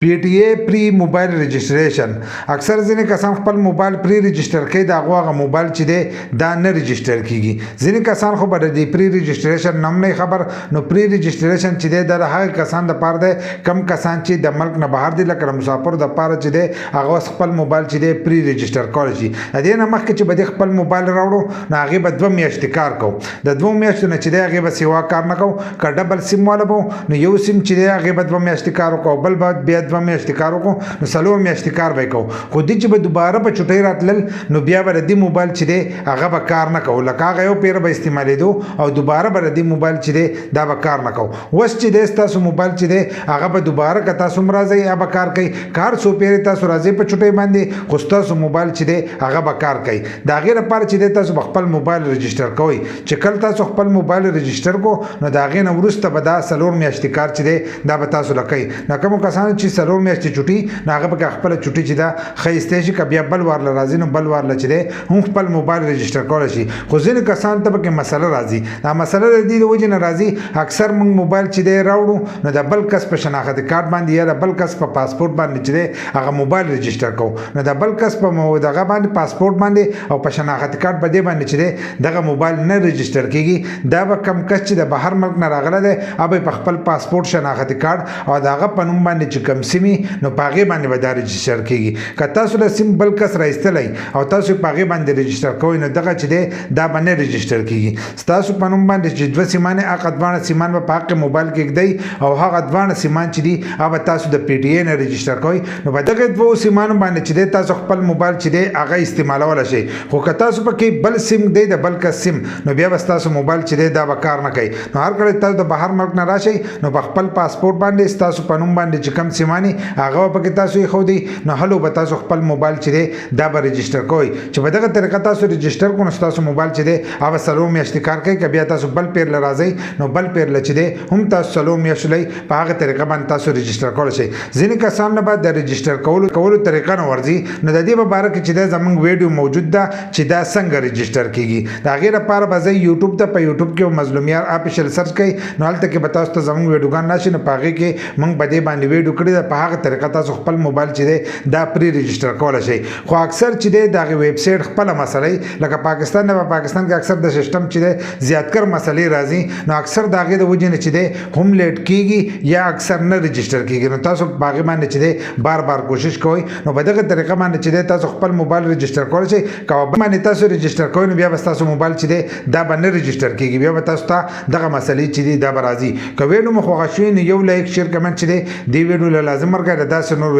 پی ټی ای پری موبایل رجسټریشن اکثر ځینې کسان خپل موبایل پری رجسټر کوي دا هغه موبایل چې دی دا نه رجسټر کیږي ځینې کسان خو به د پری رجسټریشن نوم نه خبر نو پری رجسټریشن چې دی د هغه کسان د پاره دی کم کسان چې د ملک نه بهر دي لکه مسافر د پاره چې دی هغه خپل موبایل چې دی پری رجسټر کول شي د دې نه مخکې چې به خپل موبایل راوړو نو هغه به 2 میاشتې کار کو د 2 میاشتو نه چې دی هغه به سیوا کار نه کو که ډبل سیم والا بو نو یو سیم چې دی هغه به 2 میاشتې کار وکاو بل بعد بیا 2 میاشتې کار وکړو نو څلور میاشتې کار به کوو خو دې چې به دوباره په چټۍ راتلل نو بیا به د دې موبایل چې دی هغه به کار نه کوو لکه هغه یو پیر به استعمالېدو او دوباره به د دې موبایل چې دی دا به کار نه کوو اوس چې دی ستاسو موبایل چې دی هغه به دوباره که تاسو هم راځئ یا به کار کوي کار څو پیرې تاسو راځئ په چټۍ باندې خو ستاسو موبایل چې دی هغه به کار کوي د هغې لپاره چې دی تاسو به خپل موبایل رجسټر کوئ چې کله تاسو خپل موبایل رجسټر کو نو د هغې نه وروسته به دا څلور میاشتې کار چې دی دا به تاسو له کوي نو کومو کسانو چې څلور میاشتې چټي نو هغه به خپل چټي چې دا ښایستی شي که بیا بل وار له راځي نو بل وار له چې دی هم خپل موبایل رجسټر کولی شي خو ځینې کسان ته پکې مسله راځي دا مسله د دې د وجې نه راځي اکثر موږ موبایل چې دی راوړو نو د بل کس په شناختي کارت باندې یا د بل کس په پاسپورټ باندې چې دی هغه موبایل رجسټر کوو نو د بل کس په دغه باندې پاسپورټ باندې او په شناختي کارت باندې باندې چې دی دغه موبایل نه رجسټر کیږي دا به کم کس چې د بهر ملک نه راغلی دی هغه په خپل پاسپورټ شناختي کارت او د هغه په نوم باندې چې کم سیمي نو په هغې باندې به دا رجسټر کیږي که تاسو له سیم بل کس راایستلی او تاسو په هغې باندې رجسټر کوئ نو دغه چې دی دا به نه رجسټر کیږي ستاسو په نوم باندې چې 2 سیمان هغه دواړه سیمان به په حق موبایل کې ږدئ او هغه دواړه سیمان چې دي هغه تاسو د پی ټی ای نه رجسټر کوئ نو په دغه 2 سیمانو باندې چې دی تاسو خپل موبایل چې دی هغه استعمالولی شئ خو که تاسو پکې بل سیم دی د بل کس سیم نو بیا به ستاسو موبایل چې دی دا به کار نه کوي نو هر کله تاسو د بهر ملک نه راشئ نو په خپل پاسپورټ باندې ستاسو په نوم باندې چې کم سیماني هغه به پکې تاسو ایښودئ نو هلو به تاسو خپل موبایل چې دی دا به رجسټر کوئ چې په دغه طریقه تاسو رجسټر کړو نو ستاسو موبایل چې دی هغه څلور میاشتې کار کوي که بیا تاسو بل پیر له راځئ نو بل پیر له چې دی هم تاسو څلور میاشتو لئ په هغه طریقه باندې تاسو رجسټر کولی شئ ځینې کسان نه به د رجسټر کولو طریقه نه ورځي نو د دې په باره کې چې دی زموږ ویډیو موجود ده چې دا څنګه رجسټر کیږي د هغې لپاره به ځئ یوټیوب ته په یوټیوب کې مظلومیار آفیشل سرچ کوئ نو هلته کې به تاسو ته زموږ ویډیوګان راشي نو په هغې کې موږ په دې باندې ویډیو کړې ده په هغه طریقه تاسو خپل موبایل چې دی دا پری رجسټر کولی شئ خو اکثر چې دی د هغې ویب سایټ خپله مسله لکه پاکستان نه په پاکستان کې اکثر د سیسټم چې دی زیاتکر مسلې راځي نو اکثر د هغې د وجې نه چې دی هم لیټ کیږي یا اکثر نه رجسټر کیږي نو تاسو په هغې باندې چې دی بار بار کوشش کوئ نو په دغه طریقه باندې چې دی تاسو خپل موبایل رجسټر کولی شئ که بل باندې تاسو رجسټر کوئ نو بیا به ستاسو موبایل چې دی دا به نه رجسټر کیږي بیا به تاسو ته دغه مسلې چې دي دا به راځي که ویډیو مو خوښه شوي نو یو لایک شیر کمنټ چې دی دې ویډیو له لازم ورکړئ د داسې نور